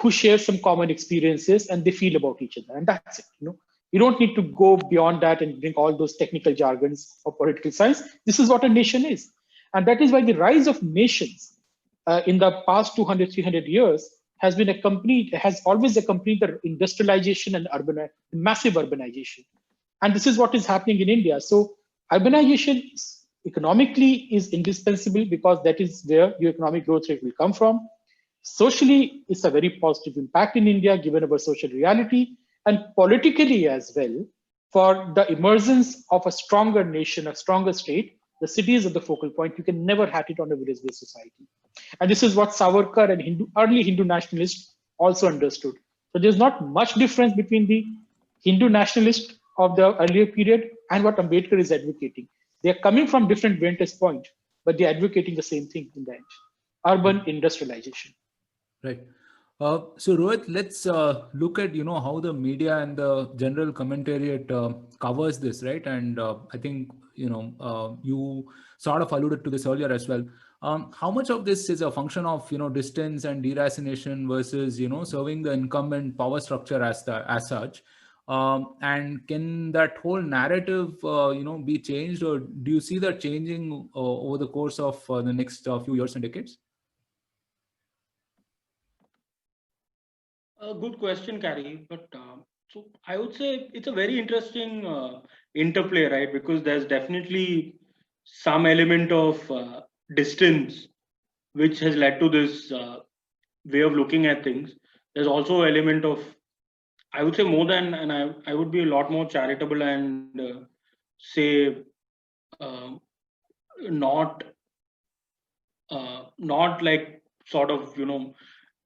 who share some common experiences and they feel about each other. And that's it. You don't need to go beyond that and bring all those technical jargons of political science. This is what a nation is. And that is why the rise of nations in the past 200, 300 years has always accompanied the industrialization and massive urbanization. And this is what is happening in India. So urbanization economically is indispensable because that is where your economic growth rate will come from. Socially, it's a very positive impact in India, given our social reality, and politically as well, for the emergence of a stronger nation, a stronger state. The cities are the focal point. You can never have it on a village-based society. And this is what Savarkar and early Hindu nationalists also understood. So there's not much difference between the Hindu nationalist of the earlier period and what Ambedkar is advocating. They're coming from different vantage points, but they're advocating the same thing in the end: urban industrialization. Right. So Rohit, let's look at how the media and the general commentariat covers this, right? And I think you sort of alluded to this earlier as well. How much of this is a function of distance and deracination versus serving the incumbent power structure as such? And can that whole narrative be changed, or do you see that changing over the course of the next few years and decades? A good question, Carrie. But so I would say it's a very interesting interplay, right? Because there's definitely some element of distance which has led to this way of looking at things. There's also an element of, I would say, more than, and I would be a lot more charitable and say not like sort of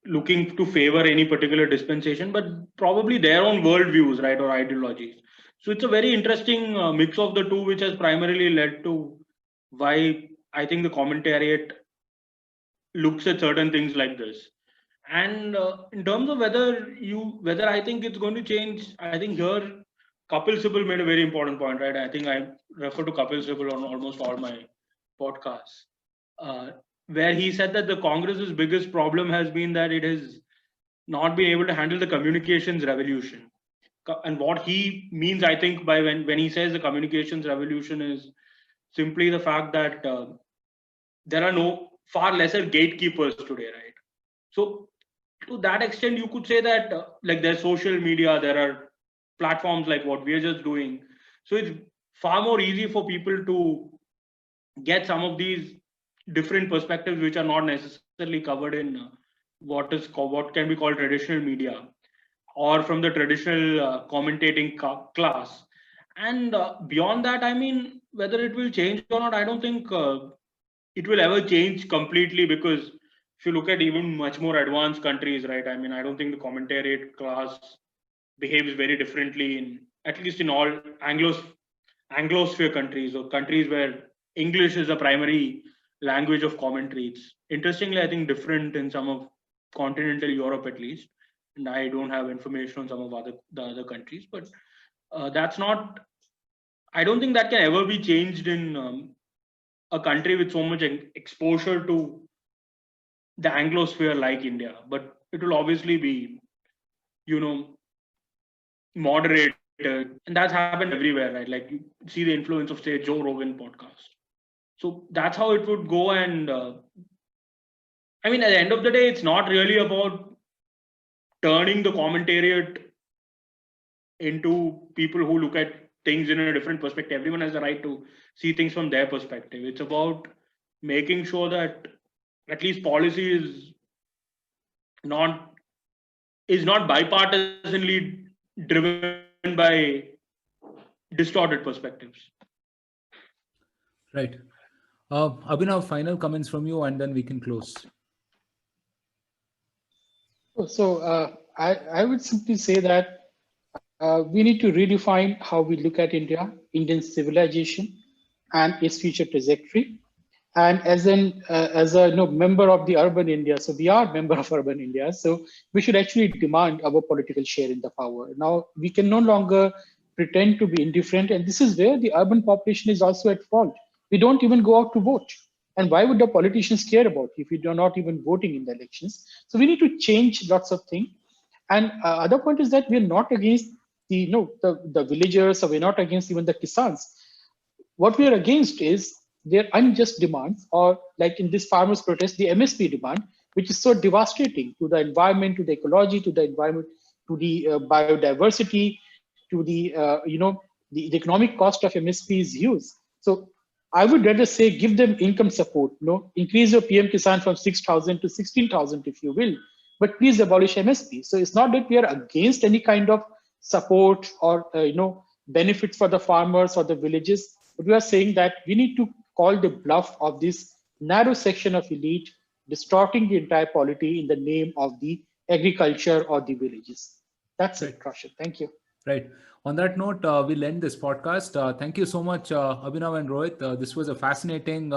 looking to favor any particular dispensation, but probably their own worldviews, right, or ideologies. So it's a very interesting mix of the two, which has primarily led to why I think the commentariat looks at certain things like this. And in terms of whether I think it's going to change, I think here Kapil Sibal made a very important point, right? I think I refer to Kapil Sibal on almost all my podcasts, where he said that the Congress's biggest problem has been that it has not been able to handle the communications revolution. And what he means, I think, by when he says the communications revolution is simply the fact that there are far lesser gatekeepers today, right? So to that extent, you could say that like there's social media, there are platforms like what we are just doing. So it's far more easy for people to get some of these different perspectives which are not necessarily covered in what can be called traditional media or from the traditional commentating class. And beyond that, I mean, whether it will change or not, I don't think it will ever change completely, because if you look at even much more advanced countries, right, I mean, I don't think the commentariat class behaves very differently in, at least in all Anglosphere countries, or countries where English is a primary language of commentary. It's interestingly, I think, different in some of continental Europe, at least. And I don't have information on some of the other countries, but that's not I don't think that can ever be changed in a country with so much exposure to the Anglosphere like India. But it will obviously be, moderated, and that's happened everywhere, right? Like you see the influence of, say, Joe Rogan podcast. So that's how it would go. And I mean, at the end of the day, it's not really about turning the commentariat into people who look at things in a different perspective. Everyone has the right to see things from their perspective. It's about making sure that at least policy not bipartisanly driven by distorted perspectives. Right. Abhinav, final comments from you, and then we can close. So I would simply say that we need to redefine how we look at India, Indian civilization, and its future trajectory. And as a member of the urban India, so we are member of urban India, so we should actually demand our political share in the power. Now we can no longer pretend to be indifferent, and this is where the urban population is also at fault. We don't even go out to vote. And why would the politicians care about if we are not even voting in the elections? So we need to change lots of things. And other point is that we're not against the villagers, or we're not against even the Kisans. What we are against is their unjust demands, or like in this farmers' protest, the MSP demand, which is so devastating to the environment, to the ecology, to the environment, to the biodiversity, to the the economic cost of MSP's use. So I would rather say give them income support. Increase your PM Kisan from 6,000 to 16,000 if you will, but please abolish MSP. So it's not that we are against any kind of support or benefits for the farmers or the villages, but we are saying that we need to call the bluff of this narrow section of elite distorting the entire polity in the name of the agriculture or the villages. That's it, Roshan. Thank you. Right. On that note, we'll end this podcast. Thank you so much, Abhinav and Rohit. This was a fascinating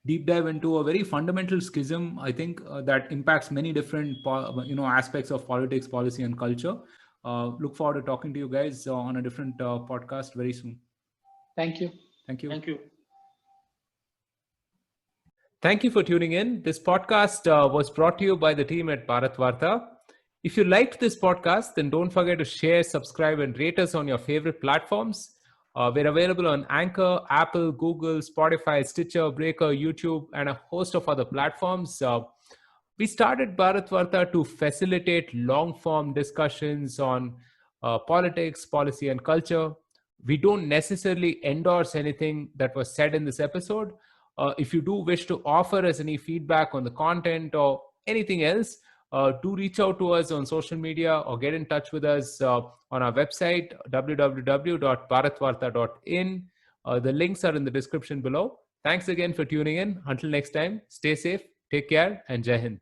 deep dive into a very fundamental schism, I think, that impacts many different aspects of politics, policy, and culture. Look forward to talking to you guys on a different podcast very soon. Thank you. Thank you. Thank you. Thank you for tuning in. This podcast was brought to you by the team at Bharat Varta. If you liked this podcast, then don't forget to share, subscribe, and rate us on your favorite platforms. We're available on Anchor, Apple, Google, Spotify, Stitcher, Breaker, YouTube, and a host of other platforms. We started Bharat Varta to facilitate long-form discussions on politics, policy, and culture. We don't necessarily endorse anything that was said in this episode. If you do wish to offer us any feedback on the content or anything else, do reach out to us on social media or get in touch with us on our website, www.bharatvarta.in. The links are in the description below. Thanks again for tuning in. Until next time, stay safe, take care, and Jai Hind.